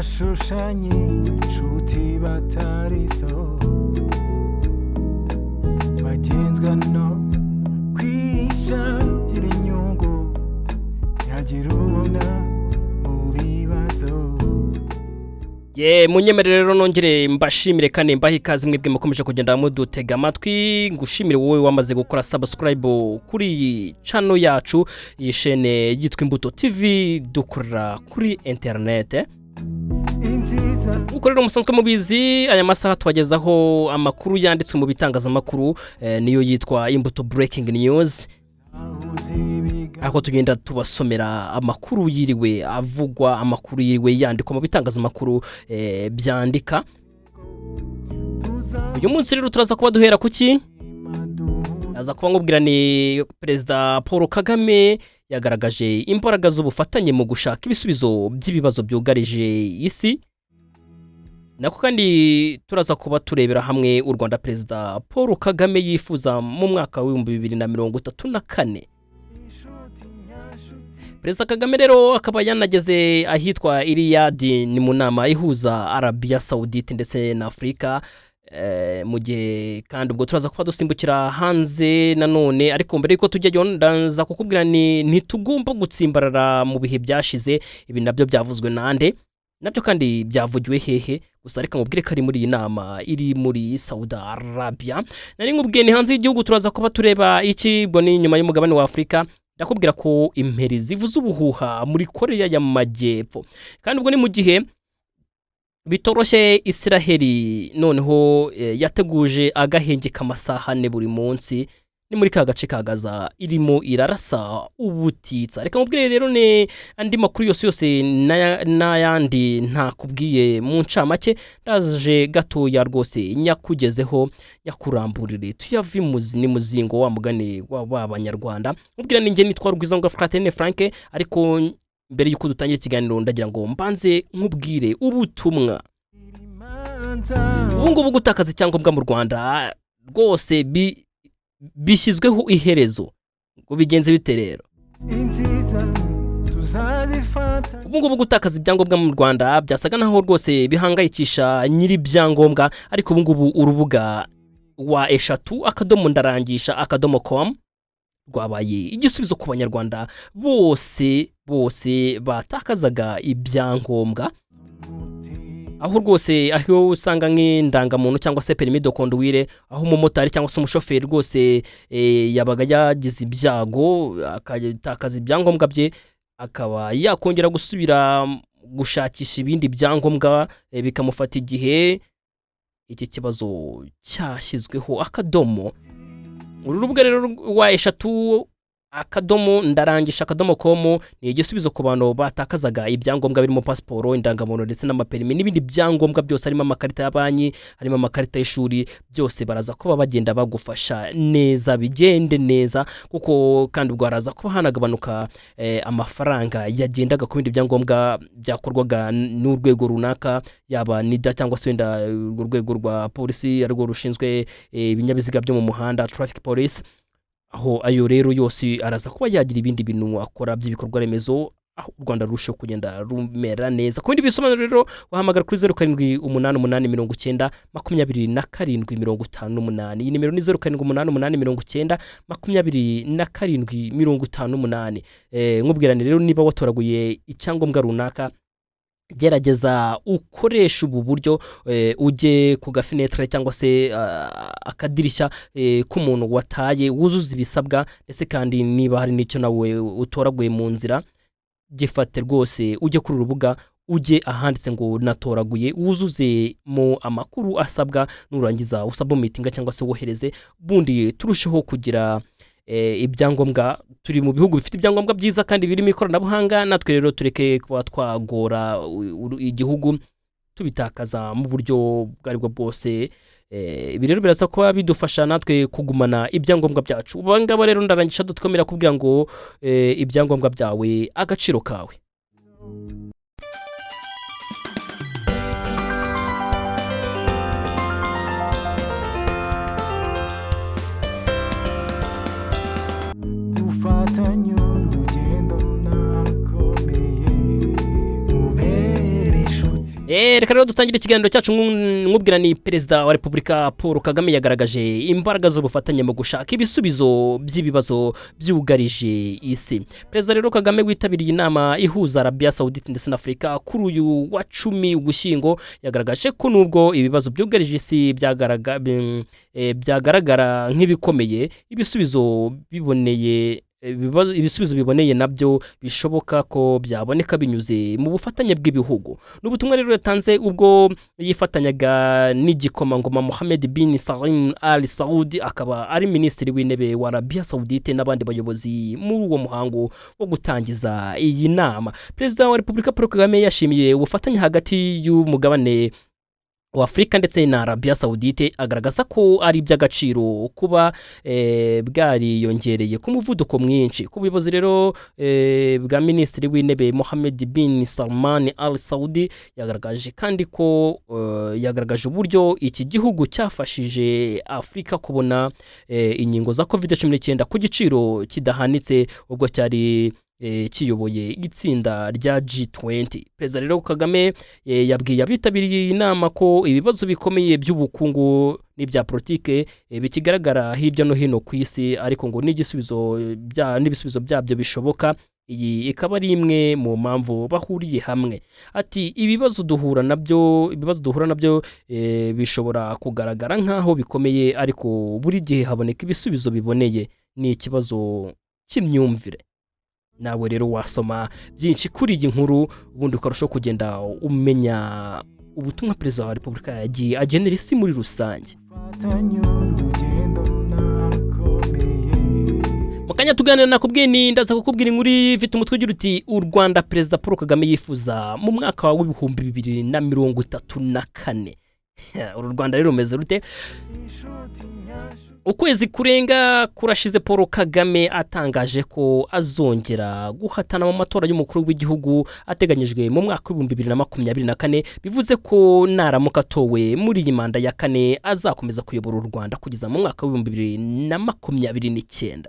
bashushanye inshuti batariso bagenzwa no kwishakira inyungu yagira ubona mu bibazo. Munyemerere rero nongere mbashimire kandi mbaha ikaze mwebwe mukomeje kugenda mudutega amatwi, ngushimire wowe wamaze gukora subscribe kuri channel yacu yishene yitwa Imbuto TV dukorera kuri internet. Uko rero musanzwe mubizi aya masaha twagezaho amakuru yanditswe mu bitangazamakuru niyo yitwa Imbuto Breaking News. Ako tugenda tubasomera amakuru yiriwe avugwa, amakuru yiriwe yandikwa mu bitangazamakuru byandika. Uyu munsi rero turaza kuba duhera kuki? Aza kuba ngubwira ni Perezida Paul Kagame yagaragaje imbaraga z'ubufatanye mu gushaka ibisubizo by'ibibazo byugarije isi. Nako kandi turaza kuba turebera hamwe u Rwanda Perezida Paul Kagame yifuza mu mwaka wa 2034. Perezida Kagame rero akaba yanageze ahitwa Riyadh ni mu nama ihuza Arabia Saudite ndetse na Afrika. Mu gihe kandi ubwo turaza kuba dusimbukira hanze nanone, ariko mbere yuko tujya ndaza kukubwira ni ntitugomba gutsimbarara mu bihe byashize. Ibi nabyo byavuzwe nande, nabyo kandi byavugiwe hehe, gusa reka mubwire ko ari muri iyi nama iri muri Saudi Arabia. Nari nkubwiye ni hanze y'igihugu turaza kuba tureba iki bwo ni nyuma y'umugabane wa Afrika. Ndakubwira ko imperi zivuze ubuhuha muri Korea y'Amajyepfo, kandi ubwo ni mu gihe bitoroshye Israeli noneho yateguje agahenge k'amasaha ne buri munsi ni muri ka gace ka Gaza irimo irarasa ubutitsa. Reka mubwire rero ne andi makuru yose n'ayandi ntakubwiye mu ncamake ndaje gatoya rwose nyakugezeho yakuramburire tuyavimuzi ni muzingo wa mugane w'abanyarwanda. Mubwira ninge nitwa Rugwizango Fraterne Frank, ariko mbere yuko dutangira ikiganiro ndagira ngo mbanze nkubwire ubutumwa. Ubungubu gutakaza icyangombwa mu Rwanda rwose bishyizweho iherezo ngo bigenze bite rero. Ubungubu gutakaza ibyangombwa mu Rwanda byasaga naho rwose bihangayikisha nyiri ibyangombwa, ariko ubungubu urubuga wa eshatu akadomo.com rwabaye igisubizo ku banyarwanda bose batakazaga ibyangombwa. Aho rwose aho usanga nk'indangamuntu cyangwa se permis de conduire, aho umumotari cyangwa se umushoferi rwose yabaga yagize ibyago akatakaza ibyangombwa bye, akaba yakongera gusubira gushakisha ibindi byangombwa bikamufata igihe. Iki kibazo cyashyizweho akadomo. Uru rubuga rero wa eshatu akadomo.com ni igisubizo ku bantu batakazaga ibyangombwa birimo pasiporo, indangamuntu ndetse n'amaperimi n'ibindi byangombwa byose, harimo amakarita ya banki, harimo amakarita y'ishuri, byose baraza kuba bagenda bagufasha neza bigende neza, kuko kandi ubwo haraza kuba hanagabanuka amafaranga yagendaga ku bindi byangombwa byakorwaga n'urwego runaka, yaba NIDA cyangwa se wenda urwego rwa polisi arwo rushinzwe ibinyabiziga byo mu muhanda, traffic police. Aho ayo rero yose araza kuba yagira ibindi bintu akora by'ibikorwa remezo, aho u Rwanda rusho kugenda rumera neza. Ku bindi bisobanuro rero wahamagara kuri 0788902758. Iyi nimero ni 0788902758. Nkubwirane rero niba watoraguye icyangombwa runaka, gerageza ukoresha ubu buryo, ujye ku gafinetre cyangwa se akadirishya k'umuntu wataye, wuzuza ibisabwa, ndetse kandi niba hari n'icyo nawe utoraguye mu nzira gifate rwose ujye kuri urubuga, ujye ahanditse ngo natoraguye, wuzuze mu amakuru asabwa, nurangiza usabumitinga cyangwa se wohereze, bundi turusheho kugira ibyangombwa. Turi mu bihugu bifite ibyangombwa byiza kandi birimo ikoranabuhanga, natwe rero tureke kuba twagora igihugu tubitakaza mu buryo bwaribwo bwose. Ibi rero birasa kuba bidufasha natwe kugumana ibyangombwa byacu. Ubangaba rero ndarangisha dutkomera kubwira ngo ibyangombwa byawe agaciro kawe. Dufatanye urugendo nakomeye mubere inshuti. reka rero dutangire ikiganiro cyacu nkubwira ni perezida wa Repubulika Paul Kagame yagaragaje imbaraga z'ubufatanye mu gushaka ibisubizo by'ibibazo byugarije isi. Perezida rero Kagame witabiriye inama ihuza Arabia Saudite ndetse na Afurika kuri uyu wa 10 Ugushyingo yagaragaje ko nubwo ibibazo byugarije isi byagaragara nk'ibikomeye, ibisubizo biboneye nabyo bishoboka ko byaboneka binyuze mu bufatanye bw'ibihugu. N'ubutumwa rero yatanze ubwo yifatanyaga n'igikomangoma Mohammed bin Salim Al Saud, akaba ari minisitiri w'intebe wa Arabia Saudite n'abandi bayobozi muri uwo muhango wo gutangiza iyi nama. Perezida wa Repubulika Paul Kagame yashimiye ubufatanye hagati y'umugabane wa Afrika ndetse na Arabia Saudite, agaragaza ko ari iby'agaciro kuba bwariyongereye ku muvuduko mwinshi. Ku buyobozi rero bwa minisitiri w'intebe Mohammed bin Salman Al Saudi yagaragaje kandi ko yagaragaje uburyo iki gihugu cyafashije Afrika kubona inkingo za COVID-19 ku giciro kidahanitse ubwo cyari kiyoboye itsinda rya G20. Perezida rero Kagame yabwiye abitabiriye inama ko ibibazo bikomeye by'ubukungu n'ibya politike bikigaragara hirya no hino ku isi, ariko ngo n'ibisubizo byabyo bishoboka. Iyi ikaba ari imwe mu mpamvu bahuriye hamwe. Ati ibibazo duhura nabyo bishobora kugaragara nk'aho bikomeye, ariko buri gihe haboneka ibisubizo biboneye. Ni ikibazo cy'imyumvire. Nawe rero wasoma byinshi kuri iyi nkuru ubundi ukarushaho kugenda umenya ubutumwa perezida wa Repubulika yagiye agenera isi muri rusange. Mukanya tuganira nakubwiye ni ndaza kukubwira inkuru ifite umutwe ugira uti u Rwanda Perezida Paul Kagame yifuza mu mwaka wa 2034. Uru Rwanda rero rumeze rute? Ukwezi kurenga kurashize Paul Kagame atangaje ko azongera guhatana mu matora y'umukuru w'igihugu ateganyijwe mu mwaka wa 2024. Bivuze ko naramuka atowe muri iyi manda ya kane azakomeza kuyobora u Rwanda kugeza mu mwaka wa 2029.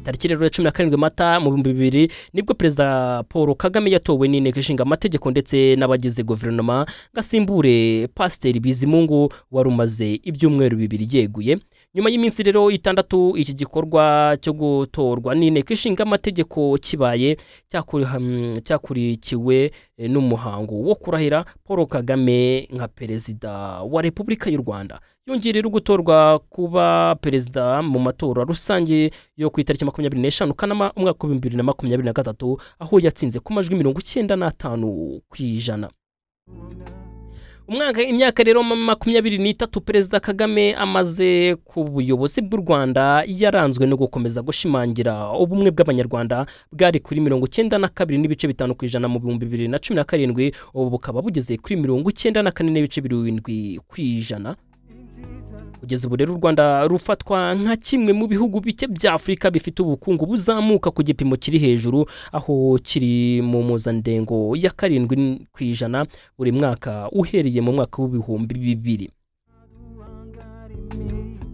Tariki rero ya 17 Mata mu 2000 nibwo Perezida Paul Kagame yatowe n'inteko ishinga amategeko ndetse n'abagize guverinoma ngasimbure Pasiteri Bizimungu wari umaze ibyumweru 2 yeguye. Nyuma y'iminsi rero 6 iki gikorwa cyo gutorwa n'inteko ishinga amategeko kibaye cyakurikiwe n'umuhango wo kurahira Paul Kagame nka perezida wa Repubulika y'u Rwanda. Yongeye rero gutorwa kuba perezida mu matora rusange yo ku itariki 25 Kanama umwaka wa 2023, aho yatsinze ku majwi 95%. Imyaka rero 23 Perezida Kagame amaze ku buyobozi bw'u Rwanda yaranzwe no gukomeza gushimangira ubumwe bw'abanyarwanda bwari kuri 92.5% mu 2017, ubu bukaba bugeze kuri 94.7%. Kugeza ubu rero u Rwanda rufatwa nka kimwe mu bihugu bike bya Afrika bifite ubukungu buzamuka ku gipimo kiri hejuru, aho kiri mu mpuzandengo ya 7% buri mwaka uhereye mu mwaka w'2000.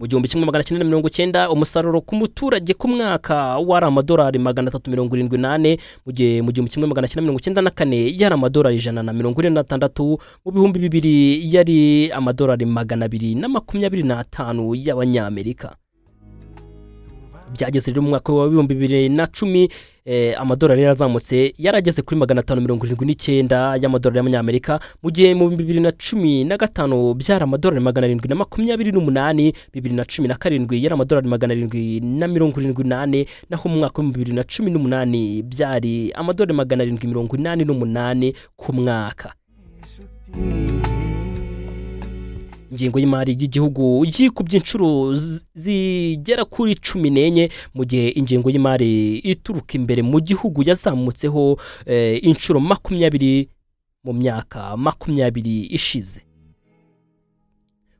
Mu 1990 umusaruro ku muturage ku mwaka wari amadolari 378, mu gihe mu 1994 yari amadolari 146, mu 2000 yari amadolari 225 y'abanyamerika. Byageze rero mu mwaka wa 2010 amadolari yarazamutse yarageze kuri 579 y'amadolari y'abanyamerika, mu gihe mu 2015 byari amadolari 728, 2017 yari amadolari 778, naho mu mwaka wa 2018 byari amadolari 788 ku mwaka. Ingengo y'imari y'igihugu yikubye inshuro zigera kuri 14, mu gihe ingengo y'imari ituruka imbere mu gihugu yazamutseho inshuro 20 mu myaka 20 ishize.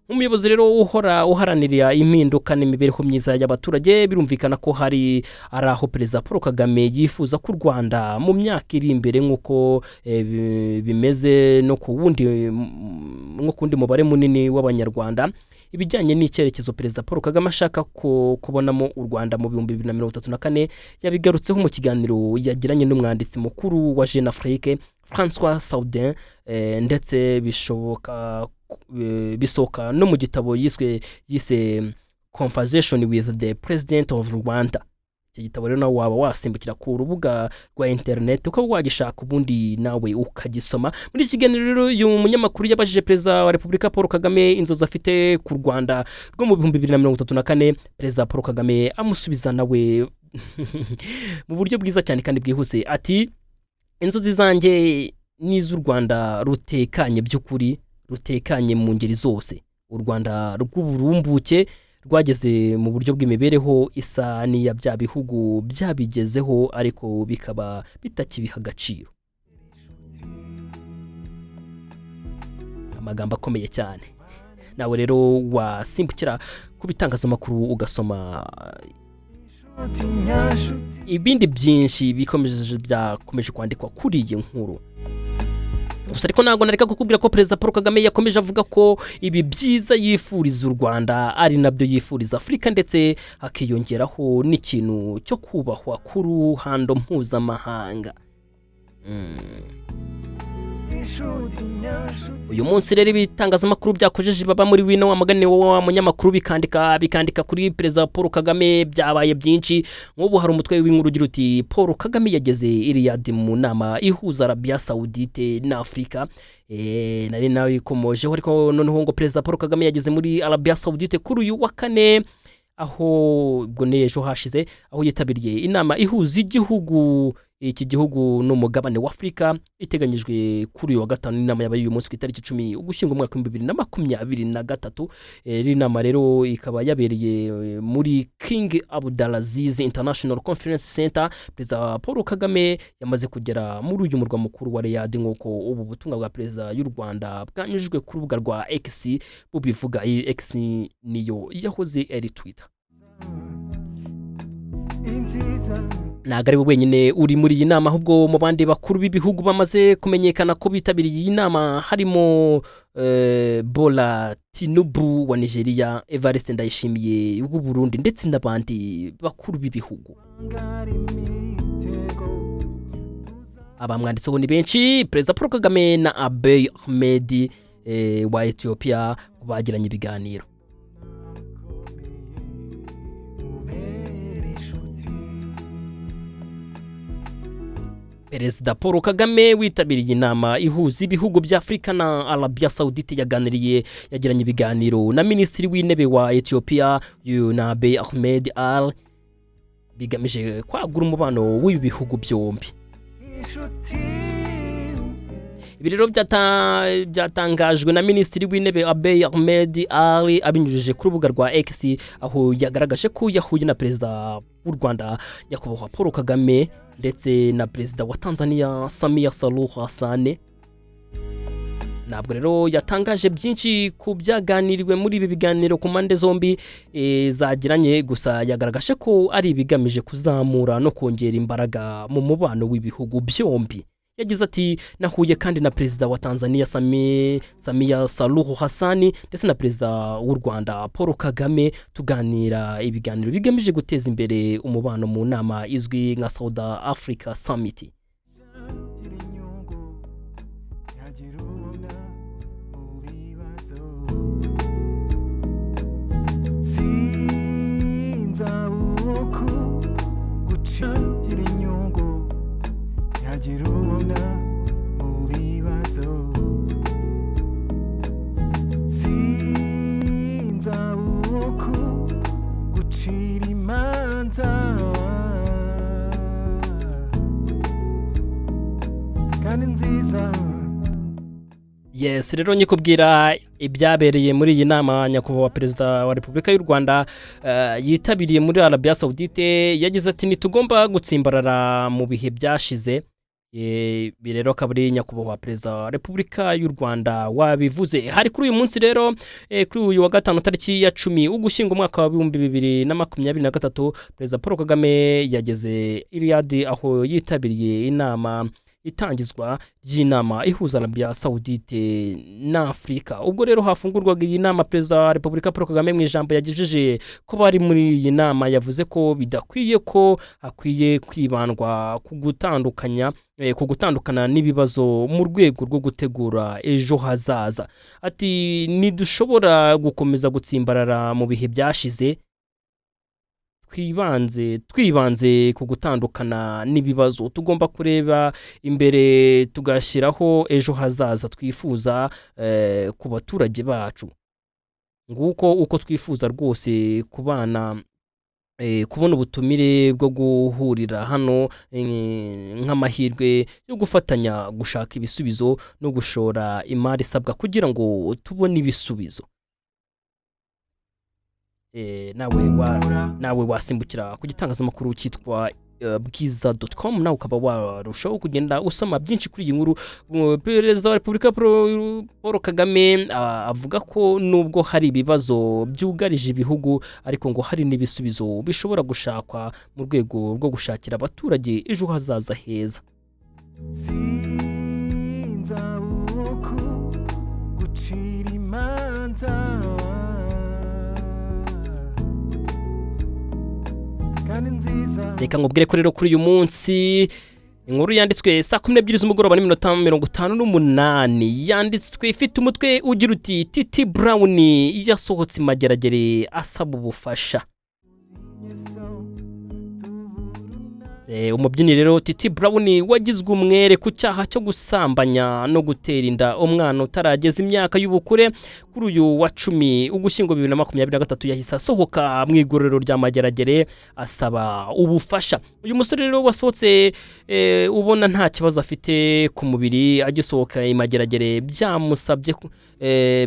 umuyobozi rero uharanira impinduka n'imibereho myiza y'abaturage birumvikana ko hari aho Perezida Paul Kagame yifuza ko u Rwanda mu myaka iri imbere nk'uko bimeze no ku wundi mubare munini w'abanyarwanda ibijyanye n'icyerekezo Perezida Paul Kagame ashaka kubonamo u Rwanda mu 2034 yabigarutseho mu kiganiro yagiranye n'umwanditsi mukuru wa Jeune Afrique François Saudin ndetse bisoka no mu gitabo yise Conversation with the President of Rwanda. Iki gitabo rero nawe waba wasimbukira ku rubuga rwa internet ukaba wagishaka ubundi nawe ukagisoma. Muri iki kiganiro rero uyu munyamakuru yabajije Perezida wa Repubulika Paul Kagame inzozi afite ku Rwanda rwo mu 2034. Perezida Paul Kagame amusubiza nawe mu buryo bwiza cyane kandi bwihuse ati inzozi zanjye n'iz'u Rwanda rutekanye by'ukuri, rutekanye mu ngeri zose, u Rwanda rw'uburumbuke rwageze mu buryo bw'imibereho isa n'iya bya bihugu byabigezeho ariko bikaba bitakibiha agaciro. Amagambo akomeye cyane. Nawe rero wasimbukira ku bitangazamakuru ugasoma ibindi byinshi byakomeje kwandikwa kuri iyi nkuru. Gusa ariko ntabwo nareka kukubwira ko Perezida Paul Kagame yakomeje avuga ko ibi byiza yifuriza u Rwanda ari nabyo yifuriza Afurika ndetse hakiyongeraho n'ikintu cyo kubahwa ku ruhando mpuzamahanga. Uyu munsi rero ibitangazamakuru byakojeje baba muri wino wamagane wa munyamakuru bikandika kuri Perezida Paul Kagame byabaye byinshi. Nk'ubu hari umutwe w'inkuru ugira uti Paul Kagame yageze Riyadh mu nama ihuza Arabia Saudite na Afrika. Nari nawe ikomojeho ariko noneho ngo Perezida Paul Kagame yageze muri Arabia Saudite kuri uyu wa kane aho ubwo nejo hashize aho yitabiriye inama ihuza iki gihugu n'umugabane wa Afrika iteganyijwe kuri uyu wa gatanu. Inama yabaye uyu munsi ku itariki 10 ugushyingo umwaka wa 2023. Iri nama rero ikaba yabereye muri King Abdulaziz International Conference Center. Perezida Paul Kagame yamaze kugera muri uyu murwa mukuru wa Riyadh nk'uko ubu butumwa bwa Perezida y'u Rwanda bwanyujwe ku rubuga rwa X bubivuga. X niyo yahoze ari Twitter. Ntabwo ari we wenyine uri muri iyi nama ahubwo mu bandi bakuru b'ibihugu bamaze kumenyekana ko bitabiriye iyi nama harimo Bola Tinubu wa Nigeria, Evariste Ndayishimiye w'u Burundi ndetse n'abandi bakuru b'ibihugu. Abamwanditseho ni benshi. Perezida Paul Kagame na Abiy Ahmed wa Ethiopia bagiranye ibiganiro. Perezida Paul Kagame witabiriye inama ihuza ibihugu bya Afrika na Arabia Saudite yagiranye ibiganiro na Minisitiri w'Intebe wa Ethiopia na Abiy Ahmed bigamije kwagura umubano w'ibi bihugu byombi. Ibi rero byatangajwe na Minisitiri w'Intebe Abiy Ahmed abinyujije ku rubuga rwa X aho yagaragaje ko yahuye na Perezida w'u Rwanda nyakubahwa Paul Kagame ndetse na Perezida wa Tanzania Samia Suluhu Hassan. Ntabwo rero yatangaje byinshi ku byaganiriwe muri ibi biganiro ku mpande zombi zagiranye, gusa yagaragaje ko ari ibigamije kuzamura no kongera imbaraga mu mubano w'ibihugu byombi. Yagize ati nahuye kandi na Perezida wa Tanzania Samia Suluhu Hassan ndetse na Perezida w'u Rwanda Paul Kagame tuganira ibiganiro bigamije guteza imbere umubano mu nama izwi nka South Africa Summit. Girubona mu bibazo sinza uko gucira imanza kandi nziza. Yes, rero nyikubwira ibyabereye muri iyi nama nyakubahwa Perezida wa Repubulika y'u Rwanda yitabiriye muri Arabia Saudite. Yagize ati nitugomba gutsimbarara mu bihe byashize ibi rero akaba ari nyakubahwa perezida wa repubulika y'u Rwanda wabivuze. Hari kuri uyu munsi rero kuri uyu wa gatanu tariki ya 10 ugushyingo umwaka wa 2023 perezida Paul Kagame yageze i Riyadh aho yitabiriye inama itangizwa ry'inama ihuza Arabia Saudite na Afrika. Ubwo rero hafungurwaga iyi nama, perezida wa repubulika Paul Kagame mu ijambo yagejeje ko bari muri iyi nama yavuze ko bidakwiye ko hakwiye kwibandwa ku gutandukana n'ibibazo mu rwego rwo gutegura ejo hazaza. Ati ntidushobora gukomeza gutsimbarara mu bihe byashize, twibanze ku gutandukana n'ibibazo. Tugomba kureba imbere tugashyiraho ejo hazaza twifuza ku baturage bacu. Nguko uko twifuza rwose kubona ubutumire bwo guhurira hano nk'amahirwe yo gufatanya gushaka ibisubizo no gushora imari isabwa kugira ngo tubone ibisubizo. nawe wasimbukira ku gitangazamakuru cyitwa bwiza.com nawe ukaba warushaho kugenda usoma byinshi kuri iyi nkuru. Perezida wa Repubulika Paul Kagame avuga ko nubwo hari ibibazo byugarije ibihugu ariko ngo hari n'ibisubizo bishobora gushakwa mu rwego rwo gushakira abaturage ejo hazaza heza. gucira imanza reka nkubwire ko rero kuri uyu munsi inkuru yanditswe saa 12 z'umugoroba n'iminota 58 yanditswe ifite umutwe ugira uti Titi Brown yasohotse imageragere asaba ubufasha. Umubyinnyi rero Titi Brown wagizwe umwere ku cyaha cyo gusambanya no gutera inda umwana utarageza imyaka y'ubukure kuri uyu wa 10 ugushyingo 2023 yahise asohoka mu igororero rya Mageragere asaba ubufasha. Uyu musore rero wasohotse ubona nta kibazo afite ku mubiri agisohoka imageragere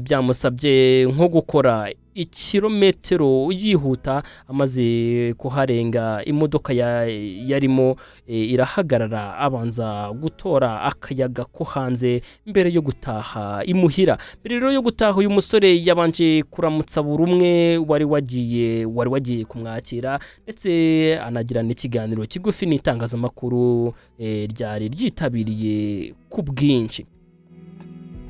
byamusabye nko gukora ikirometero yihuta amaze kuharenga imodoka yarimo irahagarara abanza gutora akayaga ko hanze mbere yo gutaha imuhira. Mbere rero yo gutaha uyu musore yabanje kuramutsa buri umwe wari wagiye kumwakira ndetse anagirana ikiganiro kigufi n'itangazamakuru ryari ryitabiriye ku bwinshi.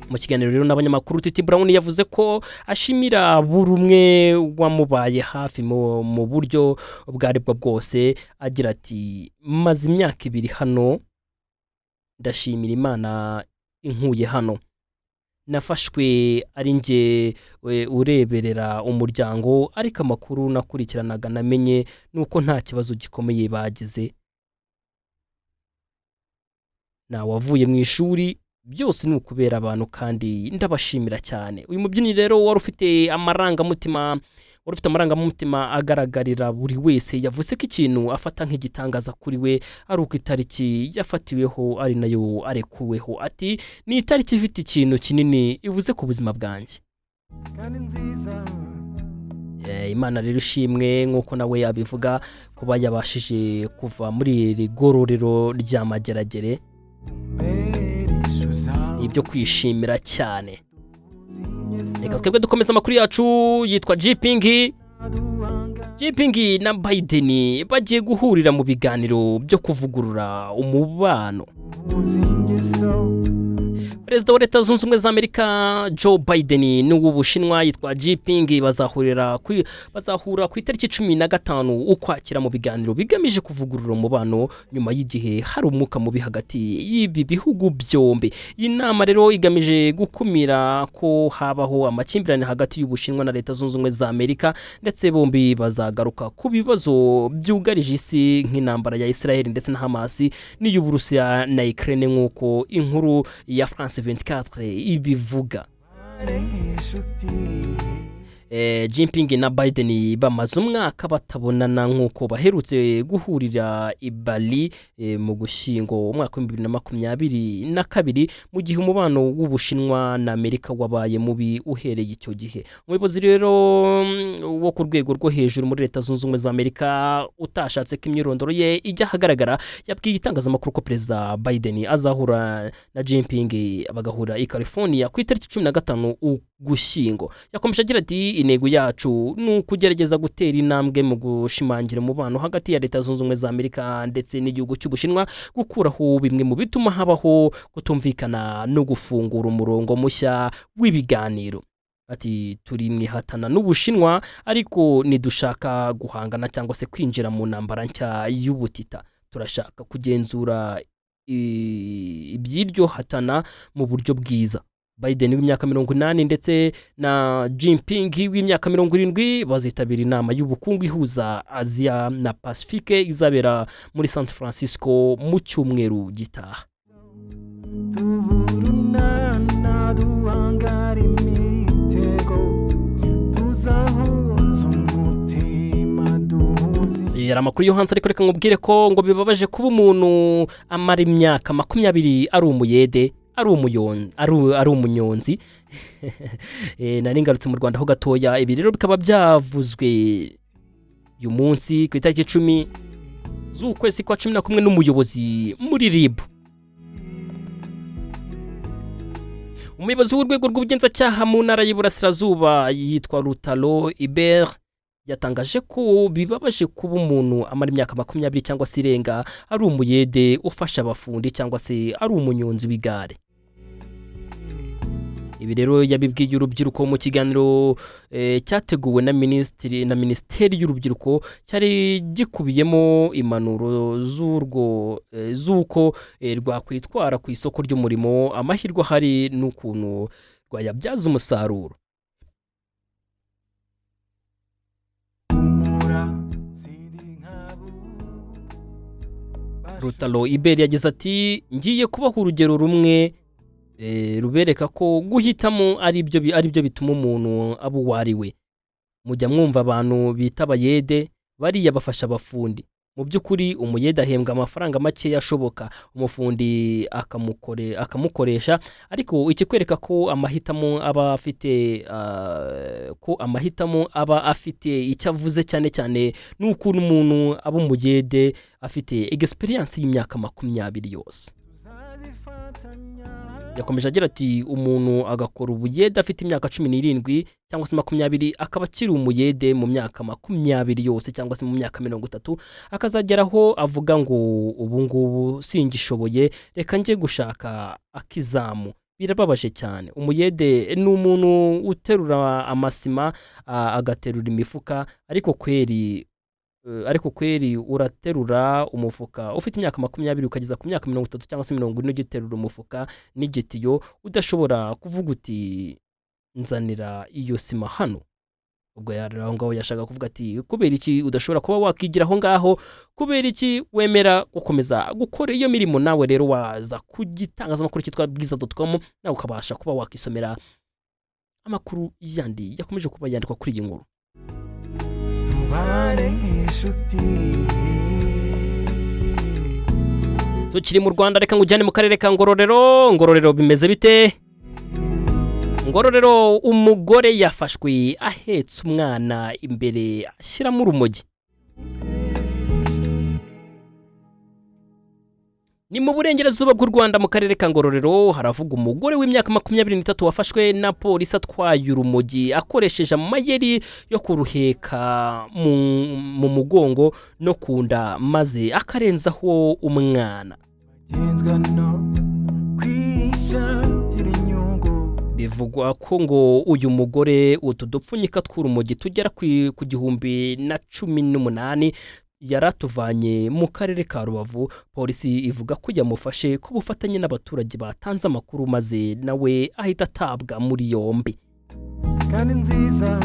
Mu kiganiro rero n'abanyamakuru Titi Brown yavuze ko ashimira buri umwe wamubaye hafi mu buryo bwari bwo bwose. Agira ati maze imyaka 2 hano, ndashimira Imana inkuye hano. Nafashwe ari nge ureberera umuryango ariko amakuru nakurikiranaga namenye nuko nta kibazo gikomeye bagize. Nawavuye mu ishuri byose ni ukubera abantu kandi ndabashimira cyane. Uyu mubyinnyi rero wari ufite amarangamutima agaragarira buri wese yavuze ko ikintu afata nk'igitangaza kuri we ari uko itariki yafatiweho ari nayo arekuweho. Ati ni itariki ifite ikintu kinini ivuze ku buzima bwanjye. Imana rero ishimwe nk'uko nawe yabivuga kuba yabashije kuva muri iri gororero rya Mageragere. Ibyo kwishimira cyane. Reka twebwe dukomeza amakuru yacu. Yitwa Jinping na Biden bagiye guhurira mu biganiro byo kuvugurura umubano. Perezida wa Leta Zunze Ubumwe za Amerika Joe Biden n'uw'Ubushinwa yitwa Jinping bazahura ku itariki 15 ukwakira mu biganiro bigamije kuvugurura umubano nyuma y'igihe hari umwuka mubi hagati y'ibi bihugu byombi. Iyi nama rero igamije gukumira ko habaho amakimbirane hagati y'Ubushinwa na Leta Zunze Ubumwe za Amerika, ndetse bombi bazagaruka ku bibazo byugarije isi nk'intambara ya Israel ndetse na Hamas n'iy'Uburusiya na Ukraine nk'uko inkuru ya France 24 ibivuga. Jinping na Biden bamaze umwaka batabonana nk'uko baherutse guhurira i Bali mu gushyingo umwaka wa 2022 mu gihe umubano w'Ubushinwa na Amerika wabaye mubi uhereye icyo gihe. Umuyobozi rero wo ku rwego rwo hejuru muri Leta Zunze Ubumwe za Amerika utashatse ko imyirondoro ye ijya hagaragara yabwiye itangazamakuru ko Perezida Biden azahura na Jinping bagahura i California ku itariki 15 Ugushyingo. Yakomeje agira ati intego yacu ni ukugerageza gutera intambwe mu gushimangira umubano hagati ya Leta Zunze Ubumwe za Amerika ndetse n'igihugu cy'Ubushinwa, gukuraho bimwe mu bituma habaho kutumvikana no gufungura umurongo mushya w'ibiganiro. Ati turi mwihatana n'Ubushinwa ariko nidushaka guhangana cyangwa se kwinjira mu ntambara nshya y'ubutita. Turashaka kugenzura ibyiryo hatana mu buryo bwiza. Biden w'imyaka 80 ndetse na Jinping w'imyaka 70 bazitabira inama y'ubukungu ihuza Asia na Pacifique izabera muri San Francisco mu cyumweru gitaha. Tuburunana duhangara imitego tuzahuza umutima duhuze. Yari amakuru yo hanze ariko reka nkubwire ko ngo bibabaje kuba umuntu amara imyaka 20 ari umuyede ari umunyonzi nari ngarutse mu Rwanda ho gatoya. Ibi rero bikaba byavuzwe uyu munsi ku itariki 10 z'ukwezi kwa 11 n'umuyobozi muri RIB. Umuyobozi w'urwego rw'ubugenzacyaha mu ntara y'Iburasirazuba yitwa Rutalo Ibert yatangaje ko bibabaje kuba umuntu amara imyaka 20 cyangwa se irenga ari umuyede ufasha abafundi cyangwa se ari umunyonzi w'igare. Ibi rero yabibwiye urubyiruko mu kiganiro cyateguwe na Minisiteri y'Urubyiruko cyari gikubiyemo impanuro z'uko rwakwitwara ku isoko ry'umurimo, amahirwe hari n'ukuntu rwayabyaza umusaruro. Rutalo Iberi yagize ati ngiye kubaho urugero rumwe rubereka ko guhitamo ari byo bituma umuntu aba uwariwe. Mujya mwumva abantu bita abayede bariya bafasha abafundi. Mu by'ukuri umuyede ahembwa amafaranga make yashoboka, umufundi akamukoresha, ariko ikikwereka ko amahitamo aba afite icyo avuze cyane cyane n'ukuntu umuntu aba umuyede afite experience y'imyaka 20 yose. Yakomeje agira ati umuntu agakora ubuyede afite imyaka 17 cyangwa se 20 akaba akiri umuyede mu myaka 20 yose cyangwa se mu myaka 30 akazageraho avuga ngo ubu ngubu singishoboye reka nje gushaka akizamu. Birababaje cyane. Umuyede ni umuntu uterura amasima agaterura imifuka, ariko kweri uraterura umufuka ufite imyaka 20 ukageza ku myaka 30 cyangwa se 40 ugiterura umufuka n'igitiyo udashobora kuvuga uti nzanira iyo sima hano. Ubwo yararaho ngaho yashaka kuvuga ati kubera iki udashobora kuba wakigira aho ngaho, kubera iki wemera gukomeza gukora iyo mirimo. Nawe rero waza kugitangazamakuru cyitwa bwiza.com nawe ukabasha kuba wakisomera amakuru yandi yakomeje kuba yandikwa kuri iyi nkuru. Tukiri mu Rwanda reka ngujyane mu karere ka Ngororero bimeze bite? Ngororero umugore yafashwe ahetse umwana imbere ashyiramo urumogi. Ni mu burengerazuba bw'u Rwanda mu karere ka Ngororero haravuga umugore w'imyaka 23 wafashwe na polisi atwaye urumogi akoresheje amayeri yo kuruheka mu mugongo no kunda maze akarenzaho umwana. Bivugwa ko ngo uyu mugore utudupfunyika tw'urumogi tugera ku 1018 yaratuvanye mu karere ka Rubavu. Polisi ivuga ko yamufashe ku bufatanye n'abaturage batanze amakuru maze nawe ahita atabwa muri yombi. Kandi nziza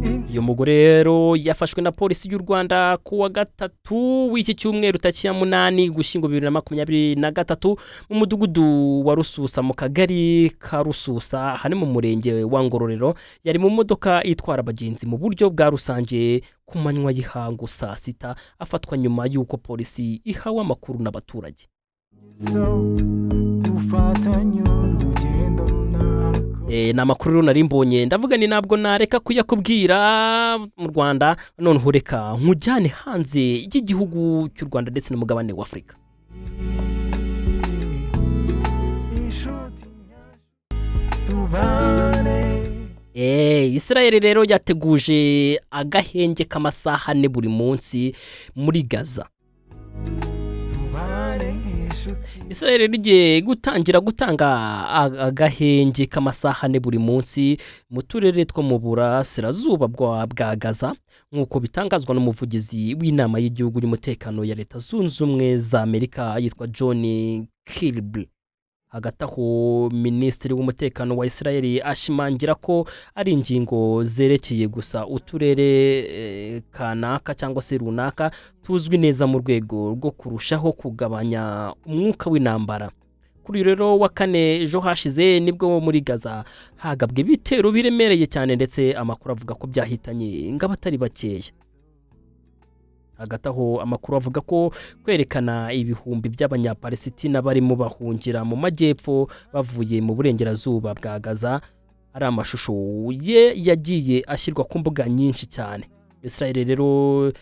uyu mugore rero yafashwe na polisi y'u Rwanda ku wa gatatu w'iki cyumweru tariki ya 8 Ugushyingo 2023 mu mudugudu wa Rususa mu kagari ka Rususa hari mu murenge wa Ngororero. Yari mu modoka itwara abagenzi mu buryo bwa rusange ku manywa y'ihangu saa sita, afatwa nyuma y'uko polisi ihawe amakuru n'abaturage. Ni amakuru nari mbonye ndavuga ni ntabwo nareka kuyakubwira mu Rwanda, none ureka nkujyane hanze y'igihugu cy'u Rwanda ndetse n'umugabane wa Afurika. Israel rero yateguje agahenge k'amasaha 4 buri munsi muri Gaza. Israel rigiye gutangira gutanga agahenge k'amasaha 4 buri munsi mu turere two mu burasirazuba bwa Gaza, nk'uko bitangazwa n'umuvugizi w'inama y'igihugu y'umutekano ya Leta Zunze Ubumwe za Amerika yitwa John Kirby. Hagati aho Minisitiri w'umutekano wa Israel ashimangira ko ari ingingo zerekeye gusa uturere kanaka cyangwa se runaka tuzwi neza mu rwego rwo kurushaho kugabanya umwuka w'intambara. Kuri rero wa kane ejo hashize nibwo muri Gaza hagabwe ibitero biremereye cyane, ndetse amakuru avuga ko byahitanye ng'abatari bakeya. Hagati aho amakuru avuga ko kwerekana ibihumbi by'abanyapalestina barimo bahungira mu majyepfo bavuye mu burengerazuba bwa Gaza ari amashusho ye yagiye ashyirwa ku mbuga nyinshi cyane. Israel rero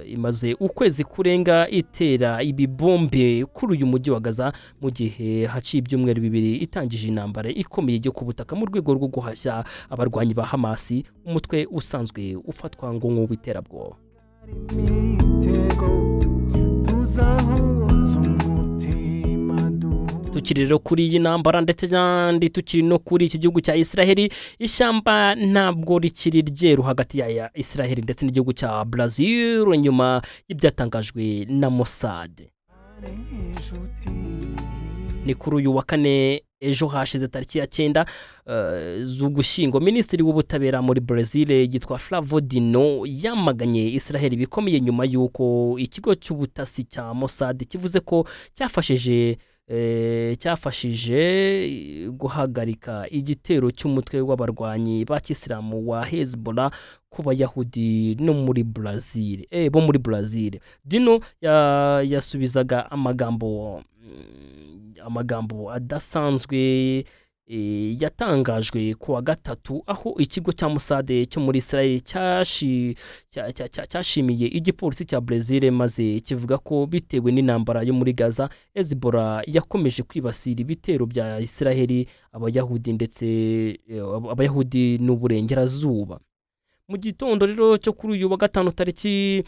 imaze ukwezi kurenga itera ibibombe kuri uyu mujyi wa Gaza mu gihe haciye ibyumweru 2 itangije intambara ikomeye yo ku butaka mu rwego rwo guhashya abarwanyi ba Hamas, umutwe usanzwe ufatwa ngo nk'uw'iterabwoba. Tukiri rero kuri iyi ntambara ndetse kandi tukiri no kuri iki gihugu cya Israel, ishyamba ntabwo rikiri ryeru hagati ya Israel ndetse n'igihugu cya Brazil nyuma y'ibyatangajwe na Mossad. Ni kuri uyu wa kane ejo hashize tariki ya 9 z'Ugushyingo, Minisitiri w'ubutabera muri Brazil yitwa Flávio Dino yamaganye Israel bikomeye nyuma y'uko ikigo cy'ubutasi cya Mossad kivuze ko cyafashije guhagarika igitero cy'umutwe w'abarwanyi ba Kisilamu wa Hezbollah ku Bayahudi no muri Brazil bo muri Brazil. Dino yasubizaga amagambo adasanzwe yatangajwe ku wa gatatu, aho ikigo cya Mossad cyo muri Israel cyashimiye igipolisi cya Brazil maze kivuga ko bitewe n'intambara yo muri Gaza, Hezbollah yakomeje kwibasira ibitero bya Israel abayahudi ndetse abayahudi n'uburengerazuba. Mu gitondo rero cyo kuri uyu wa gatanu tariki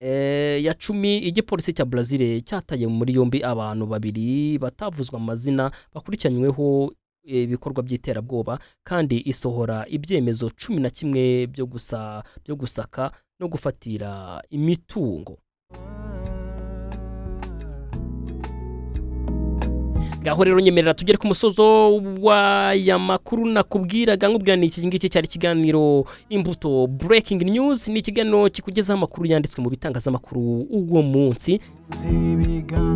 ya 10 igipolisi cya Brazil cyataye muri yombi abantu 2 batavuzwa amazina bakurikiranyweho ibikorwa by'iterabwoba, kandi isohora ibyemezo 11 byo gusaka no gufatira imitungo. Gaho rero nyemerera tugere ku musozo wa ya makuru nakubwiraga nkubwira ni iki ngiki cyari kiganiro Imbuto Breaking News, ni ikiganiro kikugezaho amakuru yanditswe mu bitangazamakuru uwo munsi.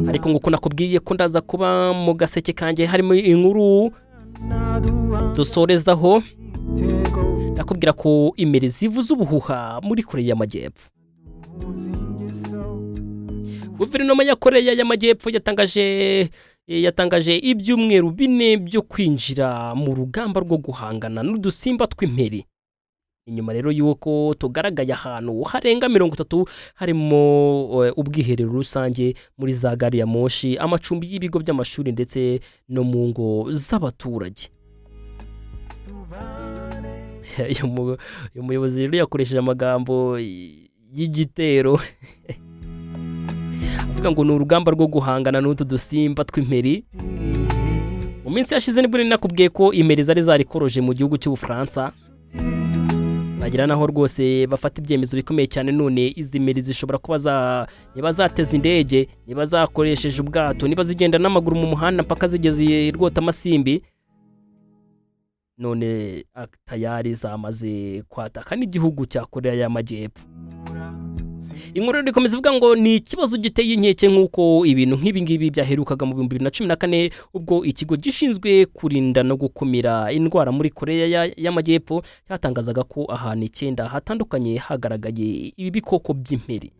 Ariko nguko nakubwiye ko ndaza kuba mu gaseke kanjye harimo inkuru dusorezaho, nakubwira ko imeri zivuze ubuhuha muri Korea y'Amajyepfo. Guverinoma ya Korea y'Amajyepfo yatangaje ibyumweru 4 byo kwinjira mu rugamba rwo guhangana n'udusimba tw'imperi. Inyuma rero yuko tugaragaye ahantu harenga 30 harimo ubwiherero rusange muri za gari ya moshi, amacumbi y'ibigo by'amashuri ndetse no mu ngo z'abaturage. Uyu muyobozi rero yakoresheje amagambo y'igitero avuga ngo ni urugamba rwo guhangana n'utu dusimba tw'imperi. Mu minsi yashize nibwo nakubwiye ko imperi zari koroje mu gihugu cy'Ubufaransa, bagira naho rwose bafata ibyemezo bikomeye cyane. None izi mperi zishobora kuba niba zateza indege, niba zakoresheje ubwato, niba zigenda n'amaguru mu muhanda mpaka zigeze Rwota Amasimbi. none tayari zamaze kwataka n'igihugu cya Korea y'Amajyepfo. Inkuru rikomeza ivuga ngo ni ikibazo giteye inkeke nk'uko ibintu nk'ibi ngibi byaherukaga mu 2014 ubwo ikigo gishinzwe kurinda no gukumira indwara muri Korea y'Amajyepfo cyatangazaga ko ahantu 9 hatandukanye hagaragaye ibi bikoko by'imperi.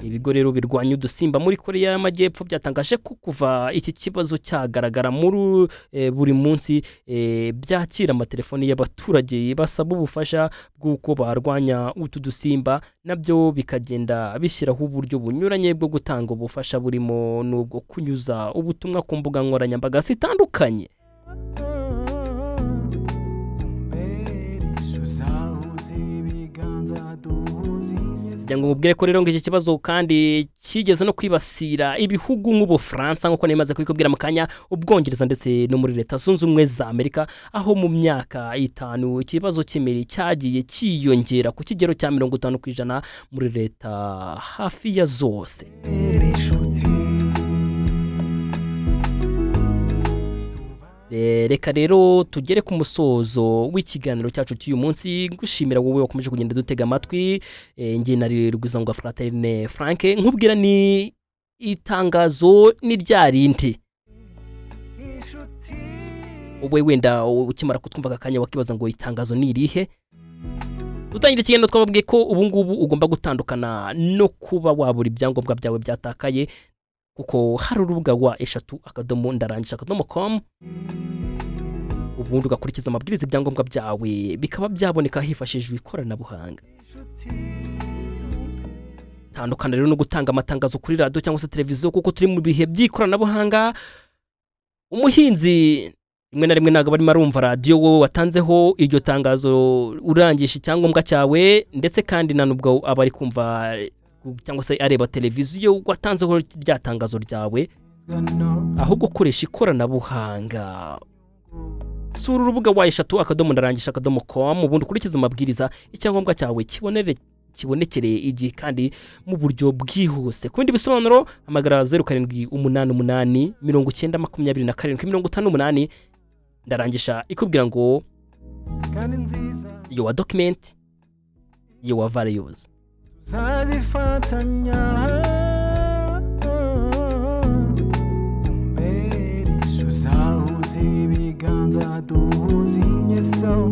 Ibigo rero birwanya udusimba muri Korea y'Amajyepfo byatangaje ko kuva iki kibazo cyagaragara muri buri munsi byakira amatelefoni y'abaturage basaba ubufasha bw'uko barwanya utu dusimba, nabyo bikagenda bishyiraho uburyo bunyuranye bwo gutanga ubufasha burimo n'ubwo kunyuza ubutumwa ku mbuga nkoranyambaga zitandukanye. Jango mubwire ko rero ngo iki kibazo kandi kigeze no kwibasira ibihugu nk'Ubufaransa nk'uko nemaze kubikubwira mu kanya, Ubwongereza ndetse no muri Leta Zunze Ubumwe za Amerika, aho mu myaka 5 ikibazo cy'imeri cyagiye kiyongera ku kigero cya 50% muri leta hafi ya zose. Reka rero tugere ku musozo w'ikiganiro cyacu cy'uyu munsi, ngushimira wowe wakomeje kugenda dutega amatwi. Ngiye nari Rugwizangoga Fraterne Frank nkubwira ni itangazo ni ryarindi. Wowe wenda ukimara kutwumva akanya wakibaza ngo itangazo ni irihe. Dutangira ikiganiro twababwiye ko ubu ngubu ugomba gutandukana no kuba wabura ibyangombwa byawe byatakaye, kuko hari urubuga wa eshatu.ndarangisha.com ubundi ugakurikiza amabwiriza ibyangombwa byawe bikaba byaboneka hifashishijwe ikoranabuhanga. Tandukana rero no gutanga amatangazo kuri radio cyangwa se televiziyo, kuko turi mu bihe by'ikoranabuhanga. Umuhinzi rimwe na rimwe ntago bari marumva radio wowe watanzeho iryo tangazo urangisha icyangombwa cyawe, ndetse kandi nanubwo abari kumva cyangwa se areba televiziyo watanzeho rya tangazo ryawe, aho gukoresha ikoranabuhanga. Sura urubuga wa eshatu.ndarangisha.com ubundi ukurikiza amabwiriza icyangombwa cyawe kibonekere igihe kandi mu buryo bwihuse. Ku bindi bisobanuro hamagara 0788 9027 Ndarangisha ikubwira ngo your document your values. Zazifatanya mbere tuzahuza ibiganza duhuza ingeso